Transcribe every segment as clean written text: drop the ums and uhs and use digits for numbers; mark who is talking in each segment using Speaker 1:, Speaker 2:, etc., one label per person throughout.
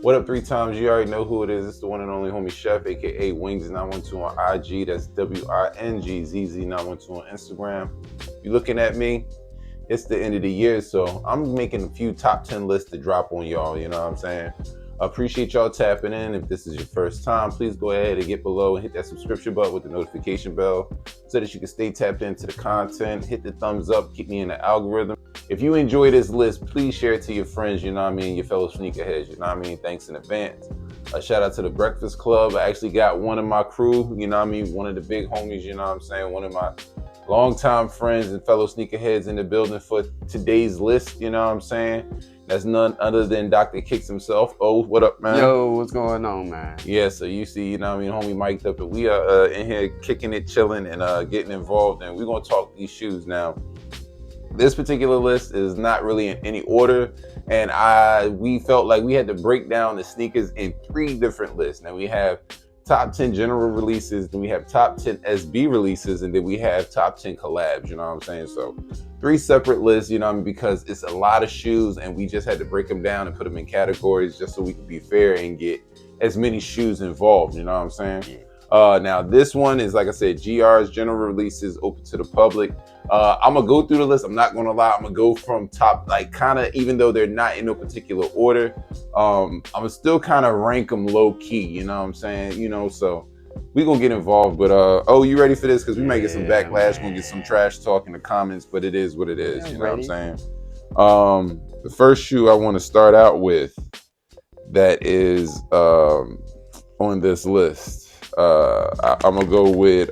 Speaker 1: What up, 3 times? You already know who it is. It's the one and only homie Chef, aka Wings912 on IG. That's WINGZZ912 on Instagram. You looking at me? It's the end of the year, so I'm making a few top 10 lists to drop on y'all. You know what I'm saying? I appreciate y'all tapping in. If this is your first time, please go ahead and get below and hit that subscription button with the notification bell so that you can stay tapped into the content. Hit the thumbs up, keep me in the algorithm. If you enjoy this list, please share it to your friends, you know what I mean, your fellow sneakerheads, you know what I mean? Thanks in advance. Shout out to the Breakfast Club. I actually got one of my crew, you know what I mean, one of the big homies, you know what I'm saying, one of my longtime friends and fellow sneakerheads in the building for today's list, you know what I'm saying? That's none other than Dr. Kicks himself. Oh, what up, man?
Speaker 2: Yo, what's going on, man?
Speaker 1: Yeah, so you see, you know what I mean, homie mic'd up, and we are in here kicking it, chilling, and getting involved, and we're going to talk these shoes now. This particular list is not really in any order, and we felt like we had to break down the sneakers in 3 different lists. Now we have top 10 general releases, then we have top 10 SB releases, and then we have top 10 collabs, you know what I'm saying? So 3 separate lists, you know what I mean, because it's a lot of shoes, and we just had to break them down and put them in categories just so we could be fair and get as many shoes involved, you know what I'm saying?
Speaker 2: Yeah.
Speaker 1: Now this one is, like I said, GR's general releases, open to the public. I'm gonna go through the list. I'm not gonna lie. I'm gonna go from top, like kind of, even though they're not in no particular order. I'm gonna still kind of rank them low key. You know what I'm saying? You know, so we gonna get involved. But oh, you ready for this? Because we might get some backlash. Gonna get some trash talk in the comments. But it is what it is. You know what I'm saying? The first shoe I want to start out with that is on this list. I'm gonna go with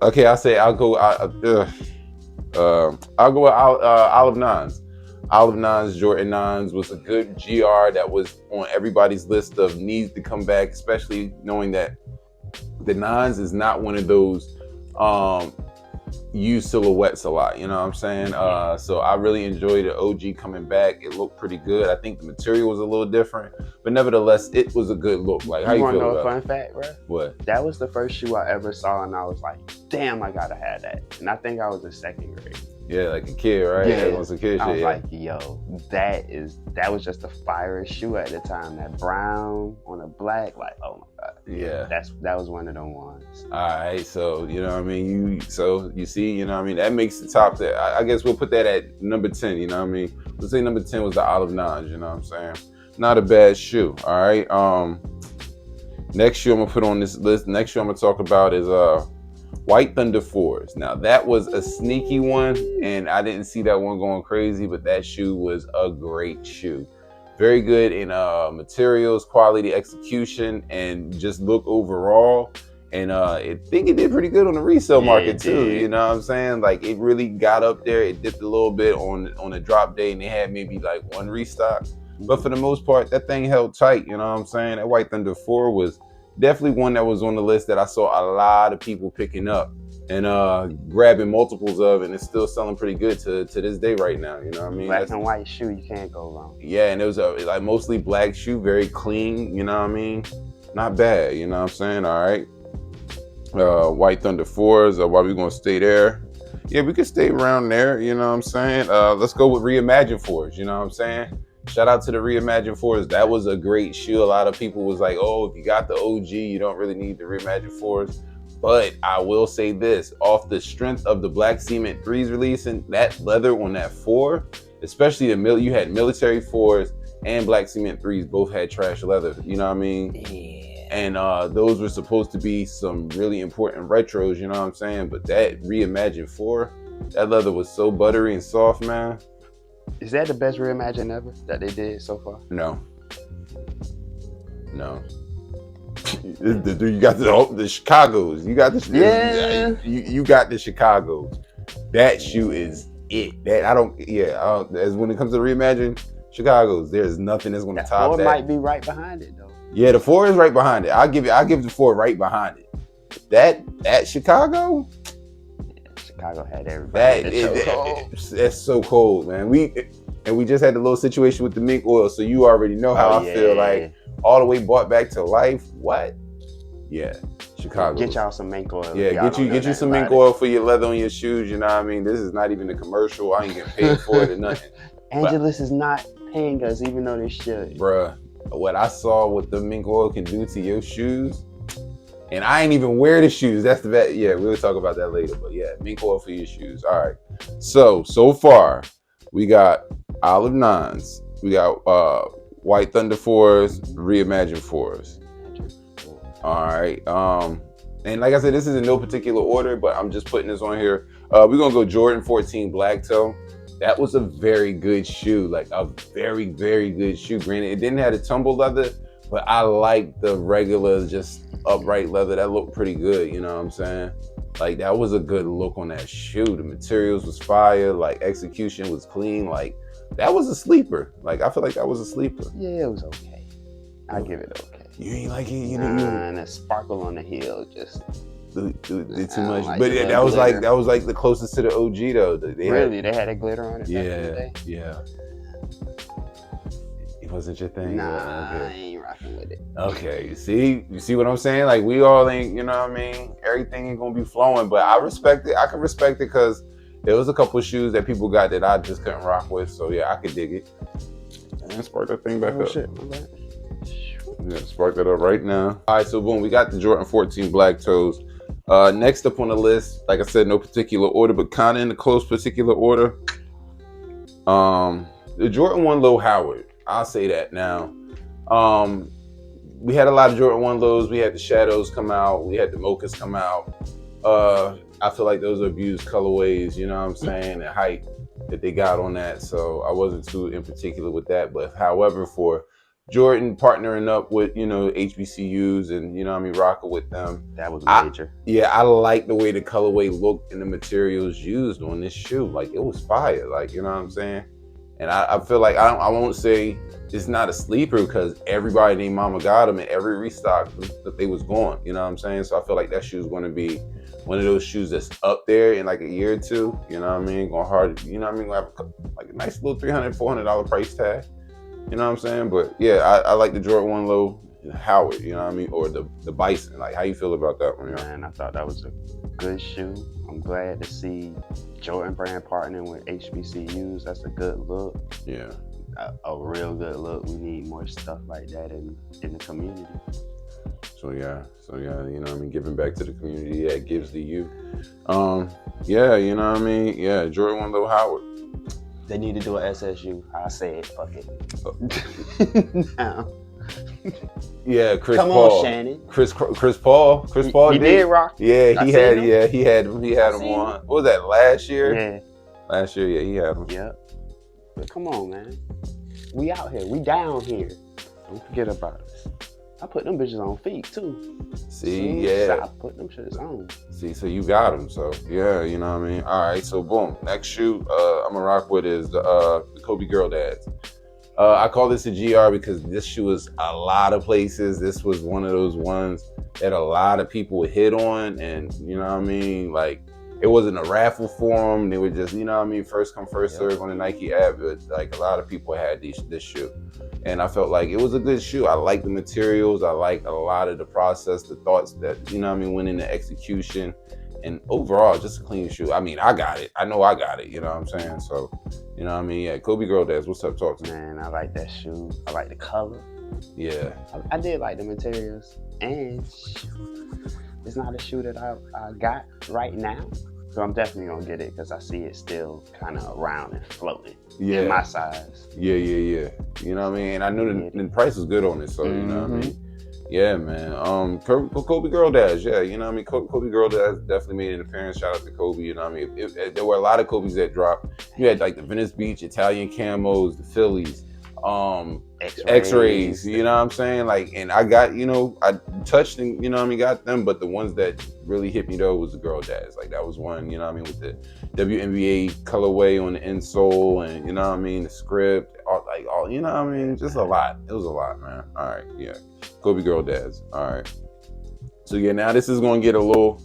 Speaker 1: okay, I'll go with Olive Nines. Olive Nines, Jordan 9s was a good GR that was on everybody's list of needs to come back, especially knowing that the 9s is not one of those use silhouettes a lot, you know what I'm saying? So I really enjoyed the OG coming back. It looked pretty good. I think the material was a little different, but nevertheless, it was a good look. Like, how you feel about it?
Speaker 2: You want to know a fun fact, bro?
Speaker 1: What?
Speaker 2: That was the first shoe I ever saw, and I was like, damn, I gotta have that. And I think I was in 2nd grade.
Speaker 1: Yeah, like a kid, right?
Speaker 2: Yeah,
Speaker 1: it was a kid.
Speaker 2: I was
Speaker 1: shit,
Speaker 2: like, yo, that was just the firest shoe at the time. That brown on a black, like, oh my god.
Speaker 1: Yeah,
Speaker 2: that was one of them ones.
Speaker 1: All right, so you know what I mean. You see, you know what I mean. That makes the top. There, I guess we'll put that at number 10. You know what I mean. Let's say number 10 was the Olive Nines. You know what I'm saying. Not a bad shoe. All right. Next shoe I'm gonna put on this list. Next shoe I'm gonna talk about is White Thunder 4s. Now that was a sneaky one, and I didn't see that one going crazy, but that shoe was a great shoe. Very good in materials, quality, execution, and just look overall. And I think it did pretty good on the resale market too. You know what I'm saying? Like, it really got up there. It dipped a little bit on a drop day, and they had maybe like 1 restock. But for the most part, that thing held tight. You know what I'm saying? That White Thunder 4 was definitely one that was on the list that I saw a lot of people picking up and grabbing multiples of, and it's still selling pretty good to this day right now. You know what I mean?
Speaker 2: Black and white shoe, you can't go wrong.
Speaker 1: Yeah, and it was like mostly black shoe, very clean. You know what I mean? Not bad. You know what I'm saying? All right. White Thunder 4s. Why we gonna stay there? Yeah, we could stay around there. You know what I'm saying? Let's go with Reimagined 4s. You know what I'm saying? Shout out to the Reimagined 4s. That was a great shoe. A lot of people was like, oh, if you got the OG, you don't really need the Reimagined 4s. But I will say this, off the strength of the Black Cement 3s releasing, that leather on that 4, especially you had military 4s and Black Cement 3s, both had trash leather. You know what I mean?
Speaker 2: Yeah.
Speaker 1: And those were supposed to be some really important retros, you know what I'm saying? But that Reimagined 4, that leather was so buttery and soft, man.
Speaker 2: Is that the best Reimagine ever that they did so far?
Speaker 1: No. You got the Chicago's. You got the You got the Chicago's. That shoe is it. That as when it comes to Reimagine Chicago's, there's nothing that's going to top that.
Speaker 2: 4 might be right behind it though.
Speaker 1: Yeah, the 4 is right behind it. I'll give the 4 right behind it. That Chicago.
Speaker 2: Chicago had everybody.
Speaker 1: That's so cold, man. We just had the little situation with the mink oil, so you already know how I feel. Like, all the way brought back to life. What? Yeah, Chicago.
Speaker 2: Get y'all some mink oil.
Speaker 1: Yeah, get you some mink oil for your leather on your shoes. You know what I mean? This is not even a commercial. I ain't getting paid for it or nothing.
Speaker 2: Angelus is not hangers, even though they should.
Speaker 1: Bruh, what I saw what the mink oil can do to your shoes, and I ain't even wear the shoes. That's the best. Yeah, we'll talk about that later. But yeah, mink oil for your shoes. All right. So far, we got Olive Nines. We got White Thunder 4s, Reimagined 4s. All right. And like I said, this is in no particular order, but I'm just putting this on here. We're gonna go Jordan 14 Black Toe. That was a very good shoe, like a very, very good shoe. Granted, it didn't have the tumble leather, but I like the regular, just upright leather. That looked pretty good, you know what I'm saying? Like, that was a good look on that shoe. The materials was fire, like, execution was clean. Like, that was a sleeper. Like, I feel like that was a sleeper.
Speaker 2: Yeah, it was okay. I give it okay.
Speaker 1: You ain't like it?
Speaker 2: And a sparkle on the heel just...
Speaker 1: Did too much,
Speaker 2: like
Speaker 1: but yeah, that was like the closest to the OG though. They
Speaker 2: had a glitter on it.
Speaker 1: Yeah. It wasn't your thing.
Speaker 2: Nah, okay. I ain't rocking with it.
Speaker 1: Okay, you see what I'm saying? Like, we all ain't, you know what I mean? Everything ain't gonna be flowing, but I respect it. I can respect it because there was a couple of shoes that people got that I just couldn't rock with. So yeah, I could dig it. And spark that thing back up.
Speaker 2: Shit,
Speaker 1: yeah, spark that up right now. All right, so boom, we got the Jordan 14 Black Toes. Next up on the list, like I said, no particular order, but kind of in the close particular order. The Jordan 1 Low Howard. I'll say that now. We had a lot of Jordan 1 Lows. We had the Shadows come out. We had the Mochas come out. I feel like those are abused colorways, you know what I'm saying? The height that they got on that. So I wasn't too in particular with that. But however, for Jordan partnering up with, you know, HBCUs and, you know what I mean, rocking with them.
Speaker 2: That was major.
Speaker 1: I like the way the colorway looked and the materials used on this shoe. Like, it was fire. Like, you know what I'm saying? And I feel like I won't say it's not a sleeper because everybody named Mama got them and every restock that they was going. You know what I'm saying? So I feel like that shoe is going to be one of those shoes that's up there in like a year or two. You know what I mean? Going hard. You know what I mean? Gonna have like a nice little $300, $400 price tag. You know what I'm saying? But yeah, I like the Jordan 1 Low Howard, you know what I mean? Or the Bison. Like, how you feel about that one?
Speaker 2: Man, I thought that was a good shoe. I'm glad to see Jordan brand partnering with HBCUs. That's a good look.
Speaker 1: Yeah.
Speaker 2: A real good look. We need more stuff like that in the community.
Speaker 1: So yeah, you know what I mean? Giving back to the community that gives the youth. Yeah, you know what I mean? Yeah, Jordan 1 Low Howard.
Speaker 2: They need to do an SSU. I say it. Fuck it. Now.
Speaker 1: Yeah, Chris
Speaker 2: Come
Speaker 1: Paul.
Speaker 2: on, Shannon.
Speaker 1: Chris Paul. He did
Speaker 2: rock.
Speaker 1: Yeah, he had him on. What was that, last year?
Speaker 2: Yeah.
Speaker 1: Last year, yeah, he had him.
Speaker 2: Yep. But come on, man. We out here. We down here. Don't forget about us. I put them bitches on feet too.
Speaker 1: See, yeah.
Speaker 2: I put them shits on.
Speaker 1: See, so you got them. So yeah, you know what I mean? All right, so boom. Next shoe I'm gonna rock with is the Kobe Girl Dads. I call this a GR because this shoe is a lot of places. This was one of those ones that a lot of people would hit on, and you know what I mean? Like, it wasn't a raffle for them. They were just, you know what I mean, first come, first serve on the Nike app. But like, a lot of people had this shoe. And I felt like it was a good shoe. I like the materials. I like a lot of the process, the thoughts that, you know what I mean, went into execution. And overall, just a clean shoe. I mean, I got it. I know I got it. You know what I'm saying? So, you know what I mean? Yeah, Kobe Girl Dads, what's up? Talk to me.
Speaker 2: Man, I like that shoe. I like the color.
Speaker 1: Yeah.
Speaker 2: I did like the materials. And it's not a shoe that I got right now. So I'm definitely going to get it because I see it still kind of around and floating.
Speaker 1: Yeah.
Speaker 2: In my size.
Speaker 1: Yeah. You know what I mean? And I knew the price was good on it. So, you know what I mean? Yeah, man. Kobe Girl Dads, yeah, you know what I mean? Kobe Girl Dads definitely made an appearance. Shout out to Kobe, you know what I mean? There were a lot of Kobe's that dropped. You had like the Venice Beach, Italian camos, the Phillies, X-rays, you know what I'm saying? Like, and I got, you know, I touched and, you know what I mean, got them, but the ones that really hit me though was the Girl Dads. Like, that was one, you know what I mean, with the WNBA colorway on the insole and, you know what I mean, the script, all, you know what I mean? Just a lot. It was a lot, man. All right, yeah. Kobe Girl Dads. All right. So yeah, now this is gonna get a little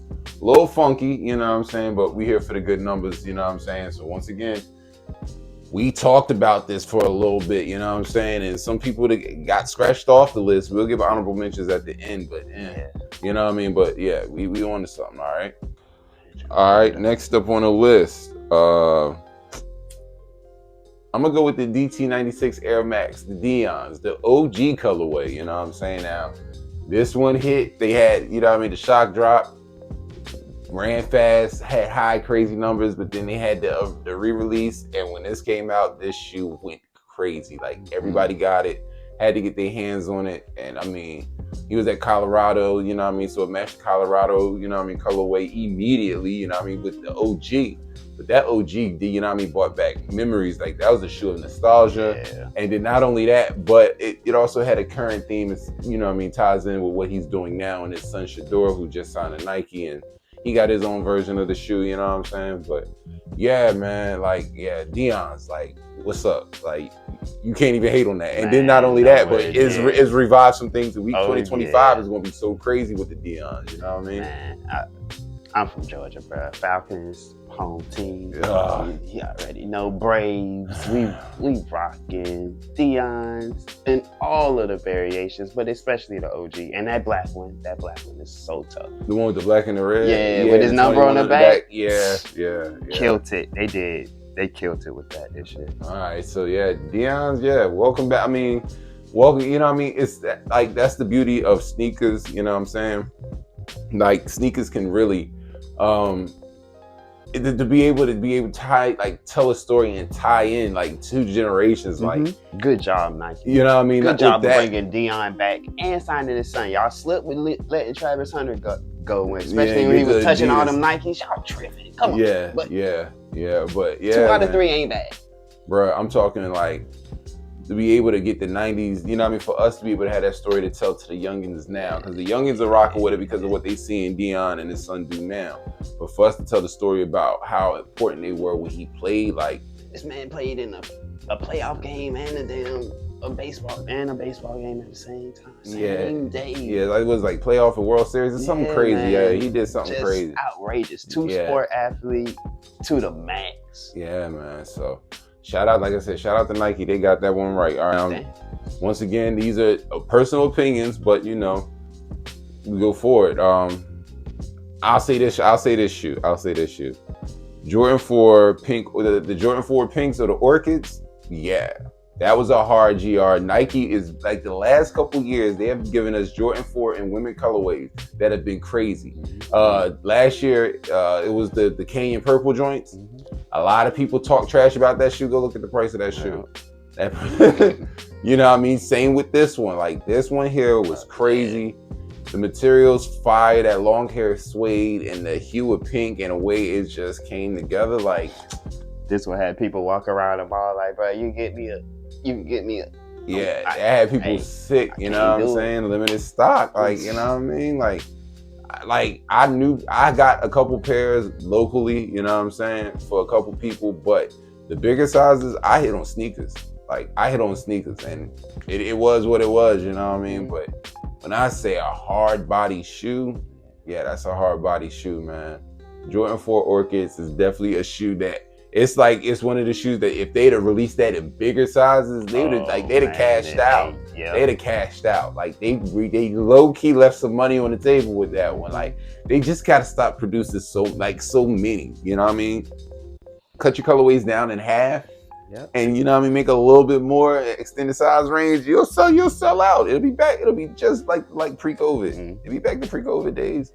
Speaker 1: funky, you know what I'm saying? But we here for the good numbers, you know what I'm saying? So once again, we talked about this for a little bit, you know what I'm saying? And some people that got scratched off the list, we'll give honorable mentions at the end, but you know what I mean? But yeah, we on to something, all right? All right, next up on the list, I'm gonna go with the DT96 Air Max, the Dion's, the OG colorway. You know what I'm saying? Now, this one hit. They had, you know what I mean, the shock drop, ran fast, had high crazy numbers, but then they had the re-release, and when this came out, this shoe went crazy. Like everybody got it, had to get their hands on it, and I mean, he was at Colorado, you know what I mean, so it matched Colorado, you know what I mean, colorway immediately, you know what I mean, with the OG. But that OG, you know what I mean, brought back memories. Like that was a shoe of nostalgia.
Speaker 2: Yeah.
Speaker 1: And then not only that, but it also had a current theme, you know what I mean, ties in with what he's doing now, and his son Shador, who just signed to Nike, and he got his own version of the shoe, you know what I'm saying? But yeah, man, like, yeah, Dion's, like, what's up? Like, you can't even hate on that. And then not only that, but it's revived some things. The week 2025 is going to be so crazy with the Dion's, you know what I mean?
Speaker 2: Man, I'm from Georgia, bro. Falcons, home team. You already know Braves. We rocking Dion's and all of the variations, but especially the OG. And that black one is so tough.
Speaker 1: The one with the black and the red?
Speaker 2: Yeah, with his number on the back.
Speaker 1: Yeah.
Speaker 2: Killed it. They did. They killed it with that this shit.
Speaker 1: All right, so yeah, Dion's, yeah, welcome back. I mean, welcome, you know what I mean? It's like, that's the beauty of sneakers, you know what I'm saying? Like, sneakers can really, to be able to tie, like, tell a story and tie in like two generations. Like,
Speaker 2: good job, Nike.
Speaker 1: You know what I mean?
Speaker 2: Good job bringing Dion back and signing his son. Y'all slipped with letting Travis Hunter go in, especially when he was touching all them Nikes. Y'all tripping. Come on.
Speaker 1: Yeah, but
Speaker 2: 2 out of 3 ain't bad.
Speaker 1: Bro, I'm talking like, to be able to get the 90s, you know what I mean? For us to be able to have that story to tell to the youngins now, because the youngins are rocking with it because of what they see in Dion and his son do now. But for us to tell the story about how important they were when he played, like,
Speaker 2: this man played in a playoff game and a baseball game at the same time. Same day.
Speaker 1: Yeah, like, it was like playoff and World Series or something crazy. Man. Yeah, he did something
Speaker 2: just
Speaker 1: crazy.
Speaker 2: Outrageous. Two-sport athlete to the max.
Speaker 1: Yeah, man. So shout out, like I said, shout out to Nike. They got that one right. All right. Once again, these are personal opinions, but you know, we go forward. I'll say this shoe. Jordan 4 pink, the Jordan 4 pinks or the orchids. Yeah, that was a hard GR. Nike is, like, the last couple years, they have given us Jordan 4 and women colorways that have been crazy. Last year, it was the Canyon purple joints. A lot of people talk trash about that shoe. Go look at the price of that shoe. You know what I mean? Same with this one. Like, this one here was crazy. The materials fire, that long hair suede and the hue of pink, and the way it just came together. Like,
Speaker 2: this one had people walk around the mall like, bro, you can get me a.
Speaker 1: Yeah, that had people sick, you know what I'm saying? Limited stock, like, you know what I mean? Like I knew I got a couple pairs locally, you know what I'm saying, for a couple people, but the bigger sizes, I hit on sneakers. Like, I hit on sneakers, and it was what it was, you know what I mean? But when I say a hard body shoe, yeah, that's a hard body shoe, man. Jordan 4 Orchids is definitely a shoe that, it's like, it's one of the shoes that if they'd have released that in bigger sizes, they'd have cashed out. They'd have cashed out. Like, they low key left some money on the table with that one. Like, they just gotta stop producing so many. You know what I mean? Cut your colorways down in half. Yep. And you know what I mean, make a little bit more extended size range. You'll sell out. It'll be back. It'll be just like pre-COVID. It'll be back to pre-COVID days.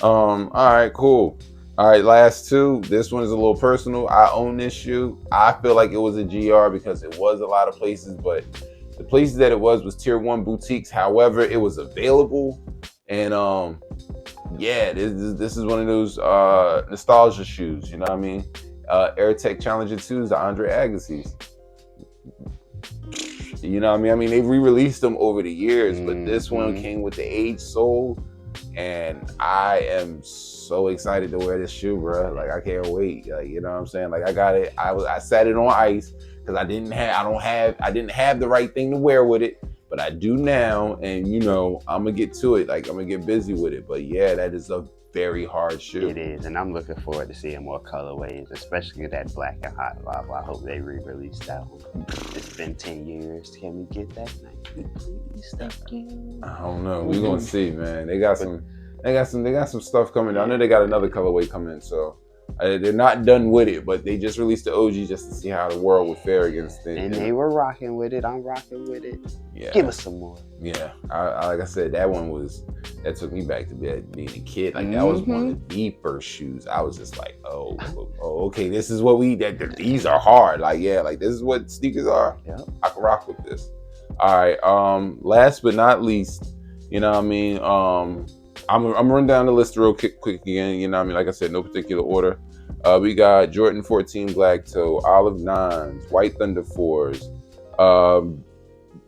Speaker 1: All right, cool. All right, last two. This one is a little personal. I own this shoe. I feel like it was a GR because it was a lot of places, but the places that it was Tier 1 boutiques. However, it was available. And yeah, this is one of those nostalgia shoes, you know what I mean? Air Tech Challenger 2s, the Andre Agassi's. You know what I mean? I mean, they re-released them over the years, but this one came with the aged sole. And I am so excited to wear this shoe, bro. Like, I can't wait. Like, you know what I'm saying? Like, I got it. I sat it on ice because I didn't have the right thing to wear with it, but I do now. And you know, I'm gonna get to it. Like, I'm gonna get busy with it. But yeah, that is a very hard shoe.
Speaker 2: It is, and I'm looking forward to seeing more colorways, especially that black and hot lava. I hope they re-release that one. It's been 10 years. Can we get that Nike, please? Thank you.
Speaker 1: I don't know. We're gonna see, man. They got some stuff coming. I know they got another colorway coming. So They're not done with it, but they just released the OG just to see how the world would fare against it.
Speaker 2: And they were rocking with it. I'm rocking with it.
Speaker 1: Yeah.
Speaker 2: Give us some more.
Speaker 1: Yeah. Like I said, that took me back to being a kid. Like that was one of the first shoes. I was just like, oh, okay, this is what these are hard. Like, yeah, like this is what sneakers are.
Speaker 2: Yep.
Speaker 1: I can rock with this. All right. Last but not least, you know what I mean? I'm gonna run down the list real quick again. You know what I mean? Like I said, no particular order. We got Jordan 14 Black Toe, Olive 9s, White Thunder 4s,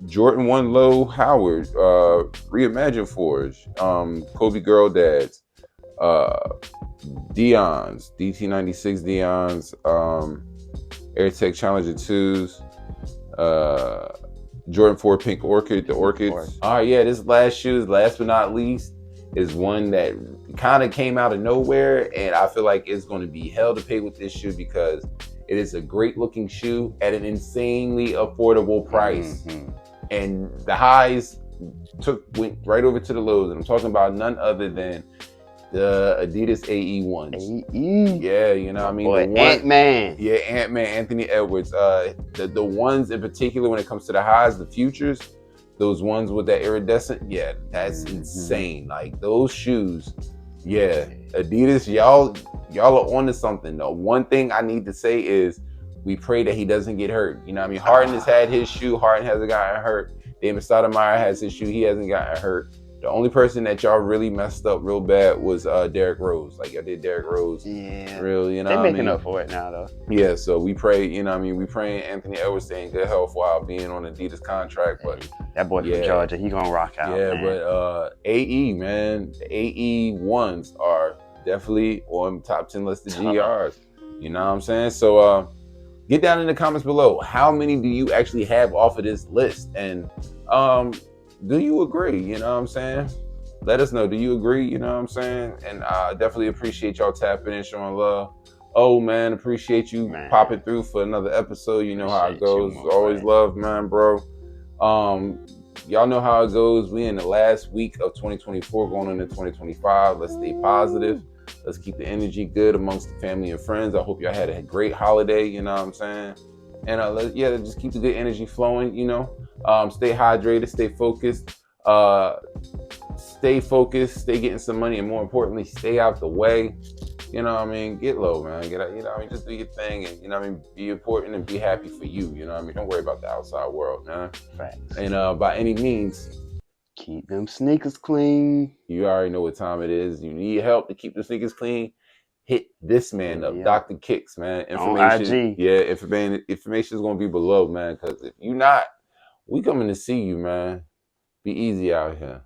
Speaker 1: Jordan 1 Low Howard, Reimagine 4s, Kobe Girl Dads, Dion's, DT96 Dion's, AirTech Challenger 2s, Jordan 4 Pink Orchid, the Orchids. All right, yeah, this last but not least, is one that kind of came out of nowhere, and I feel like it's going to be hell to pay with this shoe because it is a great looking shoe at an insanely affordable price. And the highs went right over to the lows, and I'm talking about none other than the Adidas AE ones.
Speaker 2: AE.
Speaker 1: Yeah, you know what I mean?
Speaker 2: Boy, Ant-Man.
Speaker 1: Yeah, Ant-Man, Anthony Edwards. The ones in particular when it comes to the highs, the futures, those ones with that iridescent, yeah, that's insane. Like those shoes, yeah. Adidas, y'all are onto something though. One thing I need to say is we pray that he doesn't get hurt. You know what I mean? Harden has had his shoe, Harden hasn't gotten hurt. David Stoudemire has his shoe, he hasn't gotten hurt. The only person that y'all really messed up real bad was Derrick Rose. Like y'all did Derrick Rose.
Speaker 2: Yeah.
Speaker 1: Real, you know.
Speaker 2: They're making up for it now though.
Speaker 1: Yeah, so we pray, you know what I mean? We praying Anthony Edwards stay in good health while being on Adidas contract. But
Speaker 2: that boy from Georgia, he gonna rock out.
Speaker 1: Yeah,
Speaker 2: man.
Speaker 1: But AE, man, the AE ones are definitely on top 10 list of GRs. You know what I'm saying? So get down in the comments below. How many do you actually have off of this list? And do you agree? You know what I'm saying? Let us know. Do you agree? You know what I'm saying? And I definitely appreciate y'all tapping in, showing love. Oh, man, appreciate you popping through for another episode. You know how it goes. Always love, man, bro. Y'all know how it goes. We in the last week of 2024 going into 2025. Let's stay positive. Let's keep the energy good amongst the family and friends. I hope y'all had a great holiday. You know what I'm saying? And just keep the good energy flowing, you know. Stay hydrated, stay focused, stay getting some money, and more importantly, stay out the way. You know what I mean? Get low, man. Get out, you know what I mean? Just do your thing, and you know what I mean? Be important and be happy for you. You know what I mean? Don't worry about the outside world, man.
Speaker 2: Facts.
Speaker 1: And by any means,
Speaker 2: keep them sneakers clean.
Speaker 1: You already know what time it is. You need help to keep the sneakers clean. Hit this man up, Dr. Kicks, man. Information,
Speaker 2: on IG.
Speaker 1: Yeah, information is gonna be below, man. Because if you not, we coming to see you, man. Be easy out here.